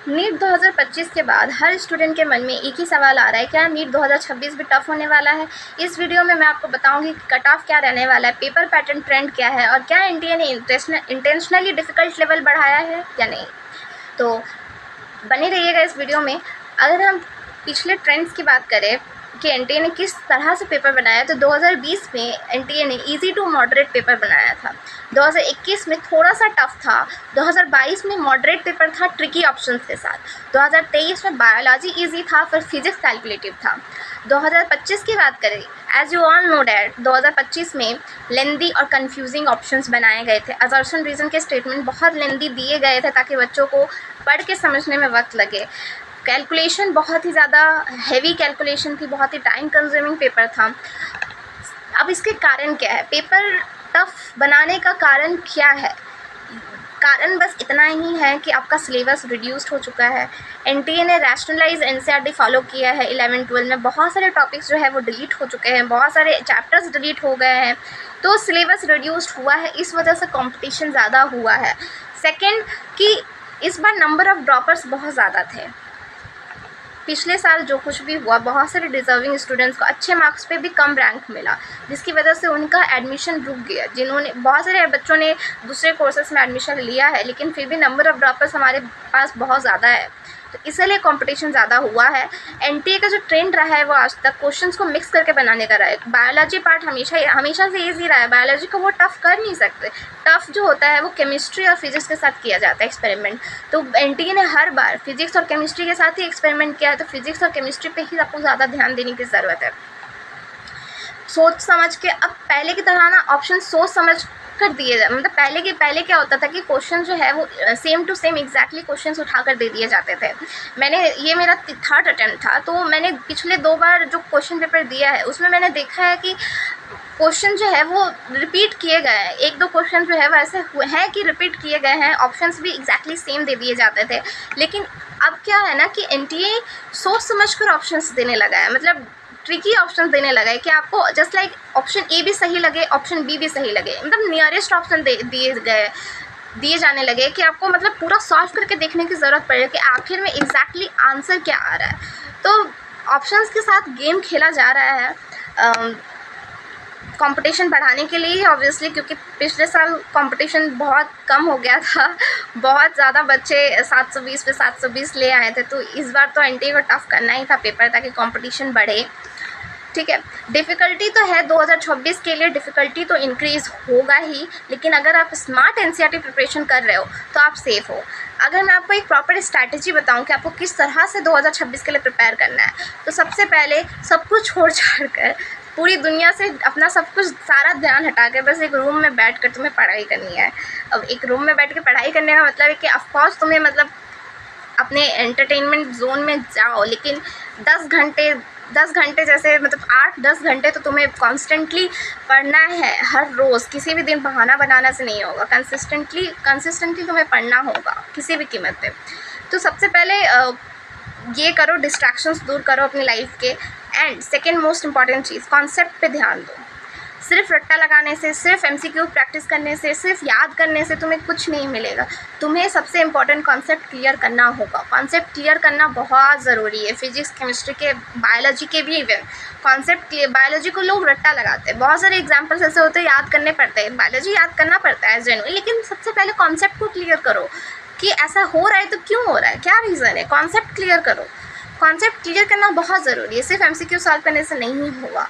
NEET 2025 के बाद हर student के मन में एक ही सवाल आ रहा है, क्या नीट 2026 भी टफ होने वाला है। इस वीडियो में मैं आपको बताऊंगी कि कट ऑफ क्या रहने वाला है, पेपर पैटर्न ट्रेंड क्या है और क्या एनटीए ने इंटेंशनली डिफ़िकल्ट लेवल बढ़ाया है या नहीं। तो बने रहिएगा इस वीडियो में। अगर हम पिछले ट्रेंड्स की बात करें कि एनटीए ने किस तरह से पेपर बनाया, तो 2020 में एनटीए ने इजी टू मॉडरेट पेपर बनाया था। 2021 में थोड़ा सा टफ था। 2022 में मॉडरेट पेपर था ट्रिकी ऑप्शंस के साथ। 2023 में बायोलॉजी इजी था, फिर फिजिक्स कैलकुलेटिव था। 2025 की बात करें, as you all know that 2025 में लेंदी और कंफ्यूजिंग ऑप्शंस बनाए गए थे। असर्शन रीजन के स्टेटमेंट बहुत लेंदी दिए गए थे ताकि बच्चों को पढ़ के समझने में वक्त लगे। कैलकुलेशन बहुत ही ज़्यादा हैवी कैलकुलेशन थी, बहुत ही टाइम कंज्यूमिंग पेपर था। अब इसके कारण क्या है, पेपर टफ बनाने का कारण क्या है? कारण बस इतना ही है कि आपका सिलेबस रिड्यूस्ड हो चुका है। एनटीए ने रैशनलाइज एनसीईआरटी फॉलो किया है। 11-12 में बहुत सारे टॉपिक्स जो है वो डिलीट हो चुके हैं, बहुत सारे चैप्टर्स डिलीट हो गए हैं, तो सिलेबस रिड्यूस्ड हुआ है, इस वजह से कंपटीशन ज़्यादा हुआ है। सेकेंड कि इस बार नंबर ऑफ़ ड्रॉपर्स बहुत ज़्यादा थे। पिछले साल जो कुछ भी हुआ, बहुत सारे डिज़र्विंग स्टूडेंट्स को अच्छे मार्क्स पे भी कम रैंक मिला, जिसकी वजह से उनका एडमिशन रुक गया। जिन्होंने बहुत सारे बच्चों ने दूसरे कोर्सेज में एडमिशन लिया है, लेकिन फिर भी नंबर ऑफ़ ड्रॉपर्स हमारे पास बहुत ज़्यादा है, तो इसलिए कंपटीशन ज़्यादा हुआ है। एनटीए का जो ट्रेंड रहा है वो आज तक क्वेश्चंस को मिक्स करके बनाने का रहा है। बायोलॉजी पार्ट हमेशा से ईजी रहा है, बायोलॉजी को वो टफ कर नहीं सकते। टफ जो होता है वो केमिस्ट्री और फिजिक्स के साथ किया जाता है एक्सपेरिमेंट। तो एनटीए ने हर बार फिजिक्स और केमिस्ट्री के साथ ही एक्सपेरिमेंट किया है, तो फिजिक्स और केमिस्ट्री पे ही आपको ज़्यादा ध्यान देने की ज़रूरत है। सोच समझ के, अब पहले की तरह ना ऑप्शन सोच समझ कर दिए जाए, मतलब पहले क्या होता था कि क्वेश्चन जो है वो same to same exactly questions उठा कर दे दिए जाते थे। ये मेरा थर्ड अटेम्प्ट था, तो मैंने पिछले 2 बार जो क्वेश्चन पेपर दिया है उसमें मैंने देखा है कि क्वेश्चन जो है वो रिपीट किए गए हैं। 1-2 क्वेश्चन जो है वो ऐसे हुए हैं कि रिपीट किए गए हैं, ऑप्शंस भी एग्जैक्टली सेम दे दिए जाते थे। लेकिन अब क्या है ना कि एनटीए सोच समझ कर ऑप्शंस देने लगा है, मतलब ट्रिकी ऑप्शन देने लगा है कि आपको जस्ट लाइक ऑप्शन ए भी सही लगे, ऑप्शन बी भी सही लगे, मतलब नियरेस्ट ऑप्शन दिए जाने लगे कि आपको मतलब पूरा सॉल्व करके देखने की ज़रूरत पड़े कि आखिर में एग्जैक्टली आंसर क्या आ रहा है। तो ऑप्शंस के साथ गेम खेला जा रहा है कंपटीशन बढ़ाने के लिए, ऑब्वियसली, क्योंकि पिछले साल कंपटीशन बहुत कम हो गया था, बहुत ज़्यादा बच्चे 720 पे 720 ले आए थे, तो इस बार तो एनटीए को टफ करना ही था पेपर ताकि कंपटीशन बढ़े। ठीक है, डिफ़िकल्टी तो है, 2026 के लिए डिफ़िकल्टी तो इंक्रीज़ होगा ही, लेकिन अगर आप स्मार्ट एनसीईआरटी प्रिपरेशन कर रहे हो तो आप सेफ़ हो। अगर मैं आपको एक प्रॉपर स्ट्रैटेजी बताऊं कि आपको किस तरह से 2026 के लिए प्रिपेयर करना है, तो सबसे पहले सब कुछ छोड़ छाड़ कर, पूरी दुनिया से अपना सब कुछ सारा ध्यान हटा के बस एक रूम में बैठ कर तुम्हें पढ़ाई करनी है। अब एक रूम में बैठ के पढ़ाई करने का मतलब है कि ऑफकोर्स तुम्हें मतलब अपने एंटरटेनमेंट जोन में जाओ, लेकिन 10 घंटे जैसे मतलब 8-10 घंटे तो तुम्हें कॉन्स्टेंटली पढ़ना है हर रोज़। किसी भी दिन बहाना बनाना से नहीं होगा, कंसिस्टेंटली तुम्हें पढ़ना होगा किसी भी कीमत पे। तो सबसे पहले ये करो, डिस्ट्रैक्शंस दूर करो अपनी लाइफ के। And second most important cheese, concept पे ध्यान दो। सिर्फ रट्टा लगाने से, सिर्फ एमसीक्यू प्रैक्टिस करने से, सिर्फ याद करने से तुम्हें कुछ नहीं मिलेगा। तुम्हें सबसे इंपॉर्टेंट कॉन्सेप्ट क्लियर करना होगा। कॉन्सेप्ट क्लियर करना बहुत ज़रूरी है, फिजिक्स, केमिस्ट्री के, बायोलॉजी के भी। इवन कॉन्सेप्ट क्लियर, बायोलॉजी को लोग रट्टा लगाते हैं, बहुत सारे एग्जाम्पल्स ऐसे होते हैं याद करने पड़ते हैं, बायोलॉजी याद करना पड़ता है जेन्युइन, लेकिन सबसे पहले कॉन्सेप्ट को क्लियर करो कि ऐसा हो रहा है तो क्यों हो रहा है, क्या रीज़न है। कॉन्सेप्ट क्लियर करो, कॉन्सेप्ट क्लियर करना बहुत ज़रूरी है, सिर्फ एमसीक्यू सॉल्व करने से नहीं होगा।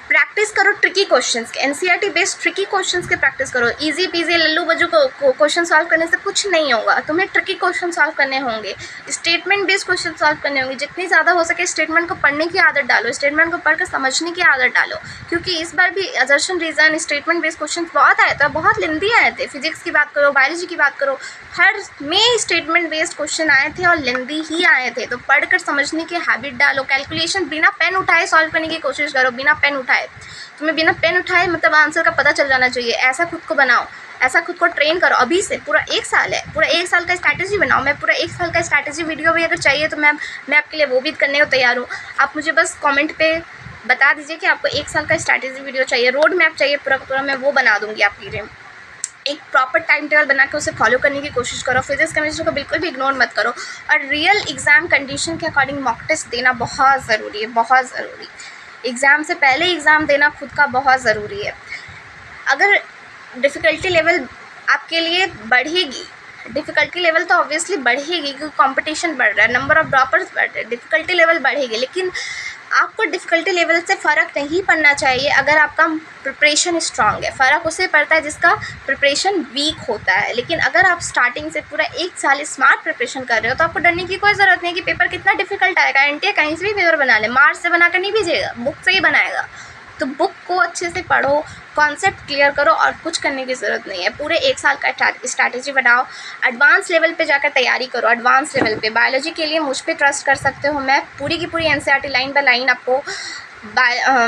प्रैक्टिस करो ट्रिकी क्वेश्चंस के, एनसीईआरटी बेस्ड ट्रिकी क्वेश्चंस के प्रैक्टिस करो। इजी पीजी लल्लू बज्जू को क्वेश्चन सॉल्व करने से कुछ नहीं होगा, तुम्हें ट्रिकी क्वेश्चन सॉल्व करने होंगे, स्टेटमेंट बेस्ड क्वेश्चन सॉल्व करने होंगे। जितनी ज़्यादा हो सके स्टेटमेंट को पढ़ने की आदत डालो, स्टेटमेंट को पढ़ कर समझने की आदत डालो, क्योंकि इस बार भी assertion reason, statement based question बहुत आए थे, बहुत लेंदी आए थे। फिजिक्स की बात करो, बायोलॉजी की बात करो, हर में स्टेटमेंट बेस्ड क्वेश्चन आए थे और लेंदी ही आए थे। तो पढ़कर समझने की हैबिट डालो। कैलकुलेशन बिना पेन उठाए सॉल्व करने की कोशिश करो, बिना पेन उठाए। तुम्हें बिना पेन उठाए मतलब आंसर का पता चल जाना चाहिए, ऐसा खुद को बनाओ, ऐसा खुद को ट्रेन करो। अभी से पूरा 1 साल है, पूरा 1 साल का स्ट्रैटेजी बनाओ। मैं पूरा 1 साल का स्ट्रैटेजी वीडियो भी अगर चाहिए तो मैं आपके लिए वो भी करने को तैयार हूँ। आप मुझे बस कमेंट पे बता दीजिए कि आपको 1 साल का स्ट्रैटेजी वीडियो चाहिए, रोड मैप चाहिए, पूरा मैं वो बना दूँगी आपके लिए। एक प्रॉपर टाइम टेबल बना के उसे फॉलो करने की कोशिश करो। फिजिक्स केमिस्ट्री को बिल्कुल भी इग्नोर मत करो। और रियल एग्ज़ाम कंडीशन के अकॉर्डिंग मॉक टेस्ट देना बहुत ज़रूरी है, बहुत ज़रूरी। एग्ज़ाम से पहले एग्ज़ाम देना खुद का बहुत ज़रूरी है। अगर डिफ़िकल्टी लेवल आपके लिए बढ़ेगी, डिफ़िकल्टी लेवल तो ऑब्वियसली बढ़ेगी क्योंकि कंपटीशन बढ़ रहा है, नंबर ऑफ़ ड्रॉपर्स बढ़ रहे हैं, डिफ़िकल्टी लेवल बढ़ेगी, लेकिन आपको डिफ़िकल्टी लेवल से फ़र्क नहीं पड़ना चाहिए अगर आपका प्रिपरेशन स्ट्रांग है। फ़र्क उसे पड़ता है जिसका प्रिपरेशन वीक होता है। लेकिन अगर आप स्टार्टिंग से पूरा 1 साल स्मार्ट प्रिपरेशन कर रहे हो तो आपको डरने की कोई ज़रूरत नहीं कि पेपर कितना डिफ़िकल्ट आएगा। एनटीए कहीं से भी पेपर बना ले, मार्च से बना कर नहीं भेजेगा, बुक से ही बनाएगा। तो बुक को अच्छे से पढ़ो, कॉन्सेप्ट क्लियर करो और कुछ करने की ज़रूरत नहीं है। पूरे 1 साल का स्ट्रैटेजी बनाओ, एडवांस लेवल पे जाकर तैयारी करो। एडवांस लेवल पे बायोलॉजी के लिए मुझ पे ट्रस्ट कर सकते हो। मैं पूरी की पूरी एनसीईआरटी लाइन बाय लाइन आपको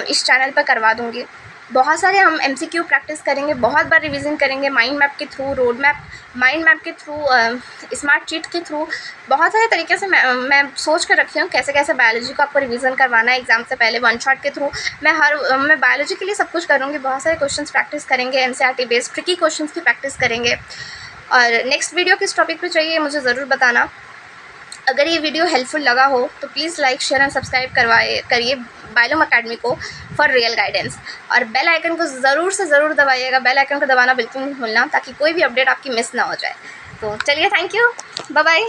इस चैनल पर करवा दूँगी। बहुत सारे हम एमसीक्यू प्रैक्टिस करेंगे, बहुत बार रिवीजन करेंगे, माइंड मैप के through, road map, mind map के थ्रू, स्मार्ट चीट के थ्रू। बहुत सारे तरीके से मैं सोच कर रखी हूँ कैसे कैसे बायोलॉजी को आपको रिवीजन करवाना है एग्जाम से पहले। वन शॉट के थ्रू मैं बायोलॉजी के लिए सब कुछ करूँगी। बहुत सारे क्वेश्चंस प्रैक्टिस करेंगे, एनसीईआरटी बेस्ड ट्रिकी क्वेश्चंस की प्रैक्टिस करेंगे। और नेक्स्ट वीडियो किस टॉपिक पे चाहिए मुझे ज़रूर बताना। अगर ये वीडियो हेल्पफुल लगा हो तो please like, share and subscribe करिए बायोलॉम अकेडमी को फॉर रियल गाइडेंस। और बेल आइकन को ज़रूर से ज़रूर दबाइएगा। बेल आइकन को दबाना बिल्कुल नहीं भूलना ताकि कोई भी अपडेट आपकी मिस ना हो जाए। तो चलिए, थैंक यू, बाय बाय।